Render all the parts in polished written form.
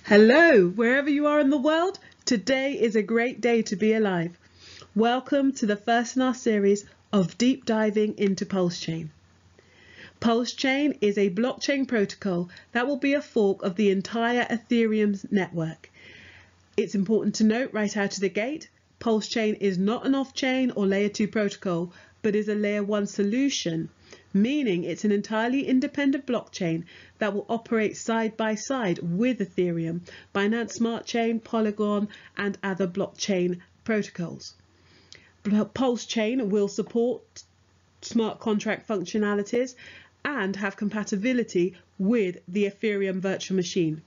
Hello, wherever you are in the world, today is a great day to be alive. Welcome to the first in our series of deep diving into PulseChain. PulseChain is a blockchain protocol that will be a fork of the entire Ethereum network. It's important to note right out of the gate, PulseChain is not an off-chain or layer 2 protocol, but is a layer 1 solution, meaning it's an entirely independent blockchain that will operate side by side with Ethereum, Binance Smart Chain, Polygon, and other blockchain protocols. PulseChain will support smart contract functionalities and have compatibility with the Ethereum virtual machine.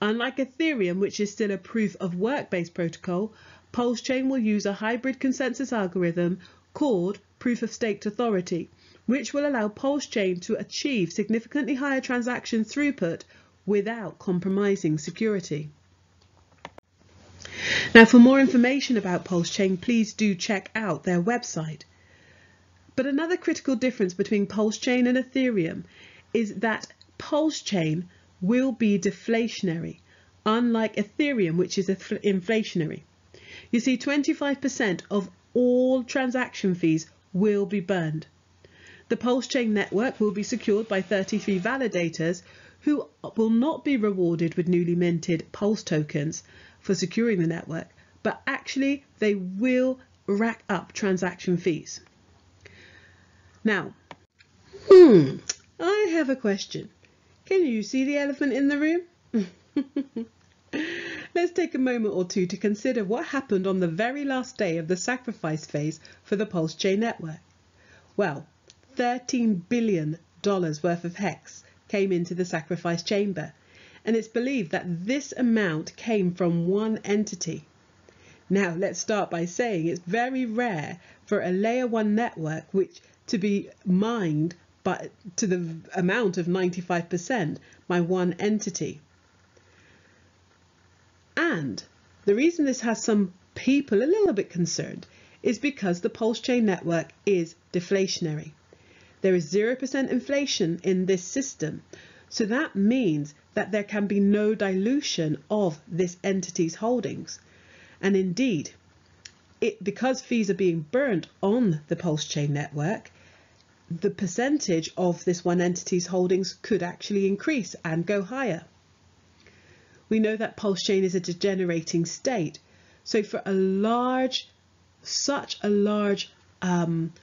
Unlike Ethereum, which is still a proof of work-based protocol, PulseChain will use a hybrid consensus algorithm called Proof of Stake Authority, which will allow PulseChain to achieve significantly higher transaction throughput without compromising security. Now, for more information about PulseChain, please do check out their website. But another critical difference between PulseChain and Ethereum is that PulseChain will be deflationary, unlike Ethereum, which is inflationary. You see, 25% of all transaction fees will be burned. The PulseChain network will be secured by 33 validators who will not be rewarded with newly minted Pulse tokens for securing the network, but actually they will rack up transaction fees. Now, I have a question. Can you see the elephant in the room? Let's take a moment or two to consider what happened on the very last day of the sacrifice phase for the PulseChain network. Well, $13 billion worth of HEX came into the sacrifice chamber, and it's believed that this amount came from one entity. Now, let's start by saying it's very rare for a layer 1 network to be mined to the amount of 95% by one entity. And the reason this has some people a little bit concerned is because the PulseChain network is deflationary. There is 0% inflation in this system, so that means that there can be no dilution of this entity's holdings. And indeed, because fees are being burned on the PulseChain network, the percentage of this one entity's holdings could actually increase and go higher. We know that PulseChain is a degenerating state, so for such a large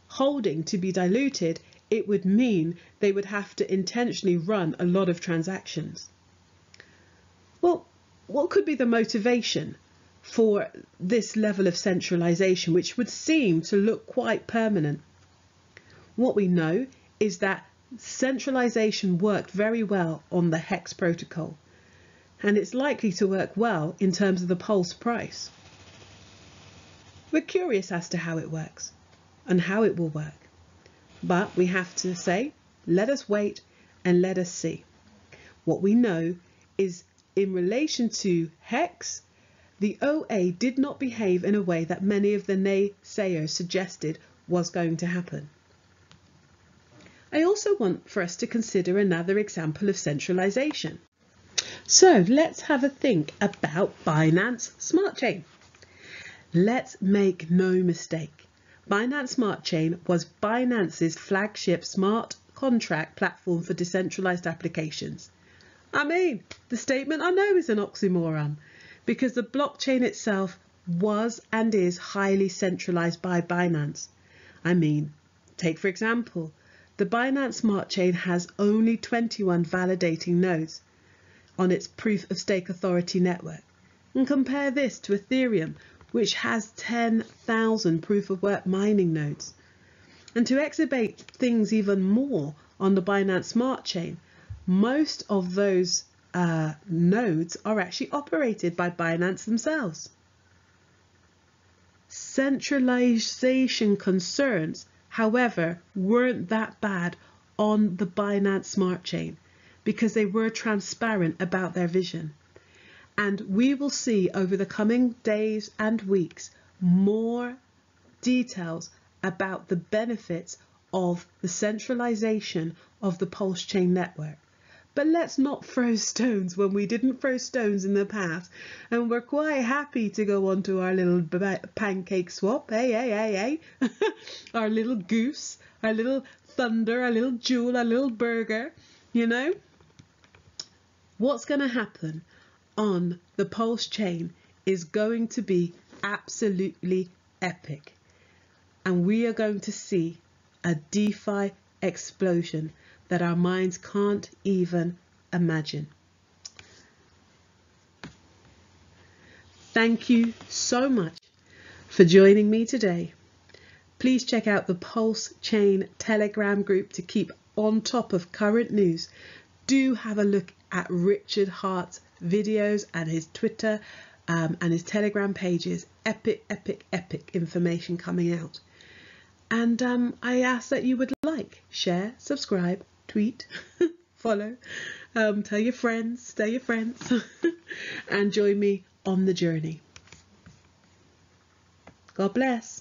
holding to be diluted, it would mean they would have to intentionally run a lot of transactions. Well, what could be the motivation for this level of centralization, which would seem to look quite permanent? What we know is that centralization worked very well on the HEX protocol, and it's likely to work well in terms of the Pulse price. We're curious as to how it works and how it will work. But we have to say, let us wait and let us see. What we know is in relation to HEX, the OA did not behave in a way that many of the naysayers suggested was going to happen. I also want for us to consider another example of centralization. So let's have a think about Binance Smart Chain. Let's make no mistake. Binance Smart Chain was Binance's flagship smart contract platform for decentralized applications. I mean, the statement I know is an oxymoron because the blockchain itself was and is highly centralized by Binance. I mean, take for example, the Binance Smart Chain has only 21 validating nodes on its Proof of Stake Authority network. And compare this to Ethereum, which has 10,000 proof of work mining nodes. And to exacerbate things even more on the Binance Smart Chain, most of those nodes are actually operated by Binance themselves. Centralization concerns, however, weren't that bad on the Binance Smart Chain because they were transparent about their vision. And we will see over the coming days and weeks more details about the benefits of the centralization of the PulseChain network. But let's not throw stones when we didn't throw stones in the past, and we're quite happy to go on to our little pancake swap. Hey. Our little goose, our little thunder, our little jewel, our little burger, you know. What's going to happen on the Pulse chain is going to be absolutely epic. And we are going to see a DeFi explosion that our minds can't even imagine. Thank you so much for joining me today. Please check out the Pulse Chain Telegram group to keep on top of current news. Do have a look at Richard Heart's videos and his Twitter and his Telegram pages. Epic information coming out. And I ask that you would like, share, subscribe, tweet, follow, tell your friends, and join me on the journey. God bless.